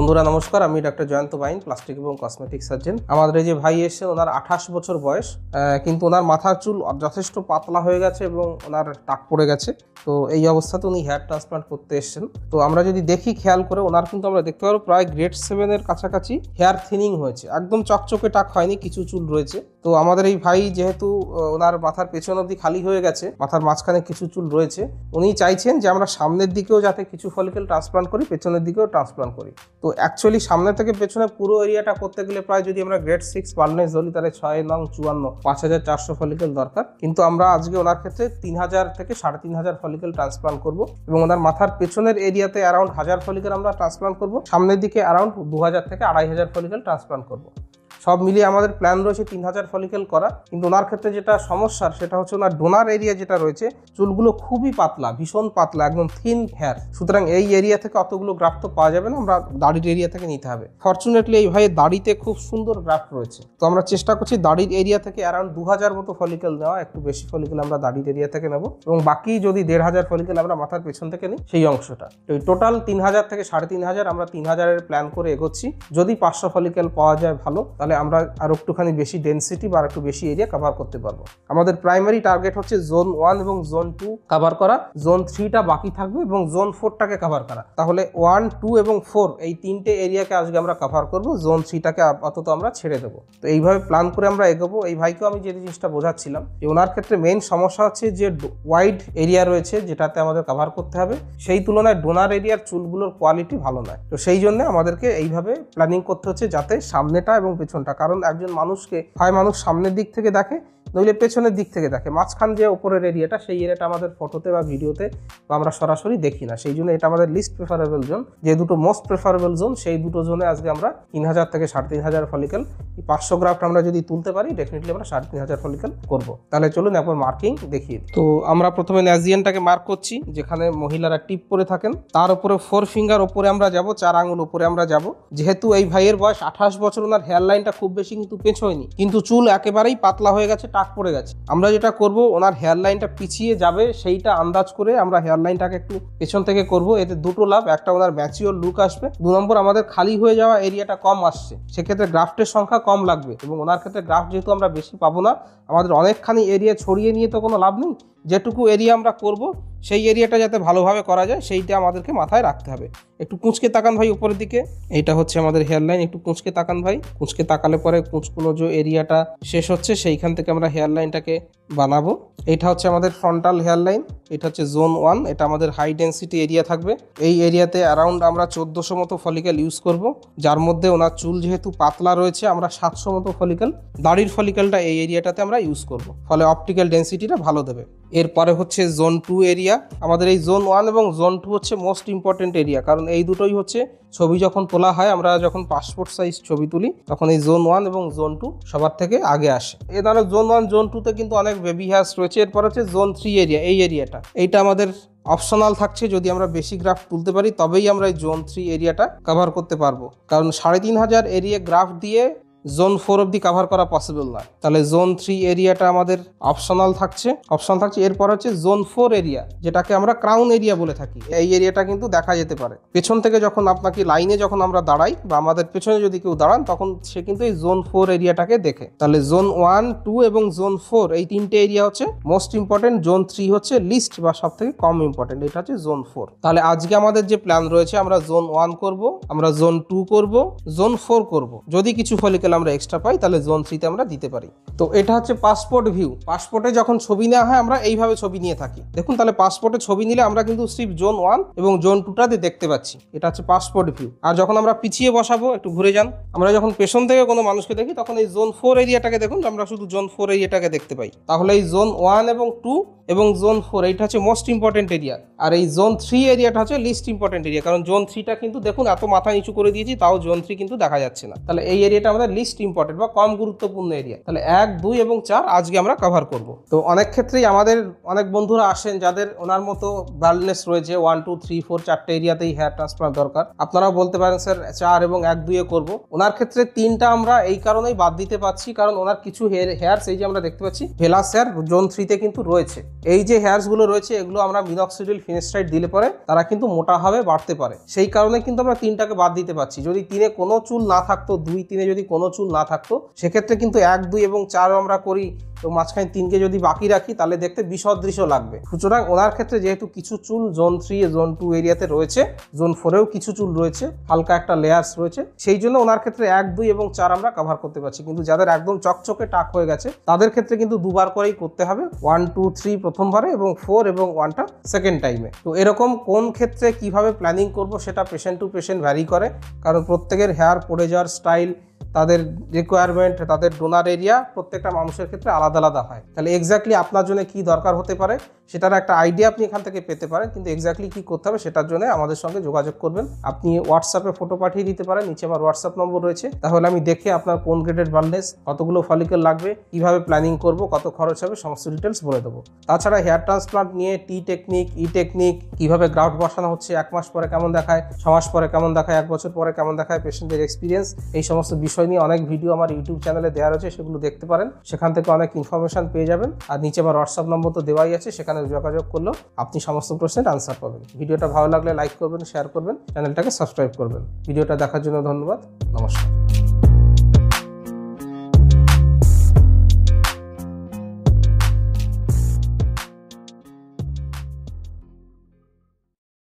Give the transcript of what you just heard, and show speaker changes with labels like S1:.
S1: বন্ধুরা নমস্কার, আমি ডক্টর জয়ন্ত বাইন, প্লাস্টিক এবং কসমেটিক সার্জন। আমাদের এই যে ভাই এসে, ওনার 28 বছর বয়স, কিন্তু ওনার মাথার চুল যথেষ্ট পাতলা হয়ে গেছে এবং ওনার টাক পড়ে গেছে। তো এই অবস্থাতে উনি হেয়ার ট্রান্সপ্লান্ট করতে এসেছেন। তো আমরা যদি দেখি খেয়াল করে, ওনার কিন্তু আমরা দেখতে পারবো প্রায় গ্রেড 7 কাছাকাছি হেয়ার থিনিং হয়েছে, একদম চকচকে টাক হয়নি, কিছু চুল রয়েছে। তো আমাদের এই ভাই যেহেতু ওনার মাথার পেছন অবধি খালি হয়ে গেছে, মাথার মাঝখানে কিছু চুল রয়েছে, উনি চাইছেন যে আমরা সামনের দিকেও যাতে কিছু ফলিকেল ট্রান্সপ্লান্ট করি, পেছনের দিকেও ট্রান্সপ্লান্ট করি। তো অ্যাকচুয়ালি সামনে থেকে পেছনে পুরো এরিয়াটা করতে গেলে প্রায় যদি আমরা গ্রেড 6 বার্নেস ধরি, তাহলে 6×54 5400 ফলিকেল দরকার। কিন্তু আমরা আজকে ওনার ক্ষেত্রে 3000 থেকে 3500 ফলিকেল ট্রান্সপ্লান্ট করব এবং ওনার মাথার পেছনের এরিয়াতে অ্যারাউন্ড 1000 ফলিকেল আমরা ট্রান্সপ্লান্ট করব, সামনের দিকে অ্যারাউন্ড 2000 থেকে 2500 ফলিকেল ট্রান্সপ্লান্ট করব। সব মিলিয়ে আমাদের প্ল্যান রয়েছে 3000 ফলিকেল করা। কিন্তু ওনার ক্ষেত্রে যেটা সমস্যার, সেটা হচ্ছে ওনার ডোনার এরিয়া যেটা রয়েছে, চুলগুলো খুবই পাতলা, ভীষণ পাতলা, একদম থিন হেয়ার। সুতরাং এই এরিয়া থেকে অতগুলো গ্রাফট তো পাওয়া যাবে না, আমরা দাড়ির এরিয়া থেকে নিতে হবে। ফরচুনেটলি এই ভাইয়ের দাড়িতে খুব সুন্দর গ্রাফট রয়েছে, তো আমরা চেষ্টা করছি দাড়ির এরিয়া থেকে অ্যারাউন্ড 2000 মতো ফলিকেল নেওয়া। একটু বেশি ফলিকেল আমরা দাড়ির এরিয়া থেকে নেব এবং বাকি যদি 1500 ফলিকেল আমরা মাথার পেছন থেকে নিই, সেই অংশটা। তো টোটাল 3000 থেকে 3500, আমরা 3000-এর প্ল্যান করে এগোচ্ছি। যদি 500 ফলিকেল পাওয়া যায় ভালো, তাহলে আমরা আর একটুখানি বেশি ডেন্সিটি বা একটু বেশি এরিয়া কভার করতে পারবো। আমাদের প্রাইমারি টার্গেট হচ্ছে জোন 1 এবং জোন 2 কভার করা, জোন 3টা বাকি থাকবে এবং জোন 4টাকে কভার করা। তাহলে 1, 2 এবং 4 এই তিনটে এরিয়াকে আজকে আমরা কভার করব, জোন 3টাকে আপাতত আমরা ছেড়ে দেবো। তো এইভাবে প্ল্যান করে আমরা এগোবো। এই ভাইকেও আমি যে জিনিসটা বোঝাচ্ছিলাম, যে ওনার ক্ষেত্রে মেইন সমস্যা হচ্ছে যে ওয়াইড এরিয়া রয়েছে যেটাতে আমাদের কভার করতে হবে, সেই তুলনায় ডোনার এরিয়ার চুলগুলোর কোয়ালিটি ভালো নয়। তো সেই জন্য আমাদেরকে এইভাবে প্ল্যানিং করতে হচ্ছে, যাতে সামনেটা এবং পেছনটা, কারণ একজন মানুষকে হয় মানুষ সামনের দিক থেকে দেখে, নইলে পেছনের দিক থেকে দেখে। মাঝখান যে ওপরের এরিয়াটা, সেই এরিয়াটা আমাদের ফটোতে বা ভিডিওতে বা আমরা সরাসরি দেখি না। সেই জন্য এটা আমাদের লিস্ট প্রেফারেবল জোন, যে দুটো মোস্ট প্রেফারেবল জোন, সেই দুটো জোনে আজকে আমরা 3000 থেকে 3500 ফলিকেল, 500 গ্রাফট আমরা যদি তুলতে পারি, ডেফিনেটলি আমরা 3500 ফলিকেল করব। তাহলে চলুন একবার মার্কিং দেখিয়ে। তো আমরা প্রথমে ন্যাজিয়ানটাকে মার্ক করছি, যেখানে মহিলারা টিপ পরে থাকেন, তার উপরে 4 ফিঙ্গার ওপরে আমরা যাব, 4 আঙুল ওপরে আমরা যাব। যেহেতু এই ভাইয়ের বয়স 28 বছর, ওনার হেয়ার লাইনটা খুব বেশি কিন্তু পেঁচোয়নি, কিন্তু চুল একেবারেই পাতলা হয়ে গেছে, টাক পড়ে গেছে। আমরা যেটা করব, ওনার হেয়ার লাইনটা পিছিয়ে যাবে সেইটা আন্দাজ করে আমরা হেয়ার লাইনটাকে একটু পেছন থেকে করব। এতে দুটো লাভ, একটা ওনার ম্যাচিওর লুক আসবে, 2 নম্বর আমাদের খালি হয়ে যাওয়া এরিয়াটা কম আসছে, সেক্ষেত্রে গ্রাফটের সংখ্যা কম লাগবে। এবং ওনার ক্ষেত্রে গ্রাফট যেহেতু আমরা বেশি পাবো না, আমাদের অনেকখানি এরিয়া ছড়িয়ে নিয়ে তো কোনো লাভ নেই। যেটুকু এরিয়া আমরা করব, সেই এরিয়াটা যাতে ভালোভাবে করা যায়, সেইটা আমাদেরকে মাথায় রাখতে হবে। একটু কুঁচকে তাকান ভাই উপরের দিকে, এইটা হচ্ছে আমাদের হেয়ার লাইন। একটু কুঁচকে তাকান ভাই, কুঁচকে তাকালে পরে কুঁচকুনো যে এরিয়াটা শেষ হচ্ছে, সেইখান থেকে আমরা হেয়ার লাইনটাকে বানাবো। এটা হচ্ছে আমাদের ফ্রন্টাল হেয়ার লাইন, এটা হচ্ছে জোন 1, এটা আমাদের হাই ডেন্সিটি এরিয়া থাকবে। এই এরিয়াতে অ্যারাউন্ড আমরা 1400 মতো ফলিকেল ইউজ করব, যার মধ্যে ওনার চুল যেহেতু পাতলা রয়েছে, আমরা 700 মতো ফলিকেল, দাড়ির ফলিকেলটা এই এরিয়াটাতে আমরা ইউজ করব, ফলে অপটিক্যাল ডেন্সিটিটা ভালো দেবে। এরপরে হচ্ছে জোন 2 এরিয়া। আমাদের এই জোন 1 এবং জোন 2 হচ্ছে মোস্ট ইম্পর্টেন্ট এরিয়া, কারণ এই দুটোই হচ্ছে ছবি যখন তোলা হয়, আমরা যখন পাসপোর্ট সাইজ ছবি তুলি, তখন এই জোন 1 এবং জোন 2 সবার থেকে আগে আসে। এ ধরনের জোন 1 জোন 2তে কিন্তু অনেক বেবি হেয়ার্স রয়েছে। এরপর হচ্ছে জোন 3 এরিয়া, এই এরিয়াটা, এইটা আমাদের অপশনাল থাকছে। যদি আমরা বেশি গ্রাফ তুলতে পারি, তবেই আমরা এই জোন 3 এরিয়াটা কভার করতে পারবো, কারণ 3500 এরিয়া গ্রাফ দিয়ে জোন 4 অবধি কভার করা পসিবল নয়। তাহলে জোন 3 এরিয়াটা আমাদের অপশনাল থাকছে। এরপর হচ্ছে জোন 4 এরিয়া, যেটাকে আমরা ক্রাউন এরিয়া বলে থাকি। এই এরিয়াটা কিন্তু দেখা যেতে পারে পেছন থেকে, যখন আপনাকে লাইনে যখন আমরা দাঁড়াই বা আমাদের পেছনে যদি কেউ দাঁড়ান, তখন সে কিন্তু এই জোন 4 এরিয়াটাকে দেখে। তাহলে জোন 1, 2 এবং জোন 4 এই তিনটে এরিয়া হচ্ছে মোস্ট ইম্পর্টেন্ট। জোন 3 হচ্ছে লিস্ট বা সব থেকে কম ইম্পর্টেন্ট, এটা হচ্ছে জোন 4। তাহলে আজকে আমাদের যে প্ল্যান রয়েছে, আমরা জোন 1 করব, আমরা জোন 2 করব, জোন 4 করব। যদি কিছু ফলিকেল আমরা এক্সট্রা পাই, তাহলে জোন 3তে আমরা দিতে পারি। তো এটা হচ্ছে পাসপোর্ট ভিউ। পাসপোর্টে যখন ছবি নেওয়া হয়, আমরা এইভাবে ছবি নিয়ে থাকি। দেখুন, তাহলে পাসপোর্টে ছবি নিলে আমরা কিন্তু সিফ জোন 1 এবং জোন 2টাতে দেখতে পাচ্ছি। এটা হচ্ছে পাসপোর্ট ভিউ। আর যখন আমরা পিছিয়ে বসাবো, একটু ঘুরে যান, আমরা যখন পেছন থেকে কোনো মানুষকে দেখি, তখন এই জোন 4 এরিয়াটাকে দেখুন, আমরা শুধু জোন 4 এরিয়াটাকে দেখতে পাই। তাহলে এই জোন 1 এবং 2 এবং জোন 4 এইটা হচ্ছে মোস্ট ইম্পর্টেন্ট এরিয়া, আর এই জোন 3 এরিয়াটা হচ্ছে লিস্ট ইম্পর্টেন্ট এরিয়া। কারণ জোন 3টা কিন্তু দেখুন এত মাথা নিচু করে দিয়েছি, তাও জোন 3 কিন্তু দেখা যাচ্ছে না। তাহলে এই এরিয়াটা আমাদের লিস্ট লিস্ট ইম্পর্টেন্ট বা কম গুরুত্বপূর্ণ এরিয়া। তাহলে 1, 2 এবং 4 আজকে আমরা কভার করব। তো অনেক ক্ষেত্রেই আমাদের অনেক বন্ধুরা আসেন যাদের ওনার মতো বাল্ডনেস রয়েছে 1, 2, 3, 4 4টে এরিয়াতেই হেয়ার ট্রান্সপ্লান্ট দরকার। আপনারাও বলতে পারেন স্যার 4 এবং 1, 2 এ করবো। ওনার ক্ষেত্রে 3টা আমরা এই কারণেই বাদ দিতে পারছি, কারণ ওনার কিছু হেয়ারস এই যে আমরা দেখতে পাচ্ছি ভেলাস হেয়ার জোন 3-তে কিন্তু রয়েছে। এই যে হেয়ারস গুলো রয়েছে এগুলো আমরা মিনক্সিডিল ফিনাস্টাইড দিলে পরে তারা কিন্তু মোটা হবে, বাড়তে পারে। সেই কারণে কিন্তু আমরা 3টাকে বাদ দিতে পারছি। যদি 3-এ কোনো চুল না থাকতো, 2, 3-এ যদি কোনো চুল না থাকতো, সেক্ষেত্রে কিন্তু 1, 2 এবং 4 আমরা করি, তো মাঝখানে 3কে যদি বাকি রাখি তাহলে দেখতে বিসদৃশ্য লাগবে। সুতরাং ওনার ক্ষেত্রে যেহেতু কিছু চুল জোন 3, জোন 2 এরিয়াতে রয়েছে, জোন 4-এও কিছু চুল রয়েছে, হালকা একটা লেয়ার্স রয়েছে, সেই জন্য ওনার ক্ষেত্রে 1, 2 এবং 4 আমরা কভার করতে পারছি। কিন্তু যাদের একদম চকচকে টাক হয়ে গেছে তাদের ক্ষেত্রে কিন্তু 2বার করেই করতে হবে, 1, 2, 3 প্রথমবারে এবং 4 এবং 1টা সেকেন্ড টাইমে। তো এরকম কোন ক্ষেত্রে কিভাবে প্ল্যানিং করব সেটা পেশেন্ট টু পেশেন্ট ভ্যারি করে, কারণ প্রত্যেকের হেয়ার পড়ে যাওয়ার স্টাইল, তাদের রিকোয়ারমেন্ট, তাদের ডোনার এরিয়া প্রত্যেকটা মানুষের ক্ষেত্রে আলাদা আলাদা হয়। তাহলে এক্স্যাক্টলি আপনার জন্য কি দরকার হতে পারে সেটার একটা আইডিয়া আপনি এখান থেকে পেতে পারেন, কিন্তু এক্স্যাক্টলি কি করতে হবে সেটার জন্য আমাদের সঙ্গে যোগাযোগ করবেন। আপনি হোয়াটসঅ্যাপে ফটো পাঠিয়ে দিতে পারেন, নিচে আমার হোয়াটসঅ্যাপ নম্বর রয়েছে। তাহলে আমি দেখে আপনার কোন গ্রেডের বাল্ডনেস, কতগুলো ফলিকল লাগবে, কিভাবে প্ল্যানিং করব, কত খরচ হবে, সমস্ত ডিটেলস বলে দেবো। তাছাড়া হেয়ার ট্রান্সপ্লান্ট নিয়ে টি টেকনিক, ই টেকনিক, কিভাবে গ্রাউট বসানো হচ্ছে, 1 মাস পরে কেমন দেখায়, 6 মাস পরে কেমন দেখায়, 1 বছর পরে কেমন দেখায়, পেশেন্টের এক্সপিরিয়েন্স, এই সমস্ত বিষয় নিয়ে অনেক ভিডিও আমার ইউটিউব চ্যানেলে দেওয়া রয়েছে, সেগুলো দেখতে পারেন। সেখান থেকে অনেক ইনফরমেশন পেয়ে যাবেন। আর নিচে আমার হোয়াটসঅ্যাপ নম্বর তো দেওয়াই আছে, সেখানে যোগাযোগ করলেও আপনি সমস্ত প্রশ্নের আনসার পাবেন। ভিডিওটা ভালো লাগলে লাইক করবেন, শেয়ার করবেন, চ্যানেলটাকে সাবস্ক্রাইব করবেন। ভিডিওটা দেখার জন্য ধন্যবাদ। নমস্কার।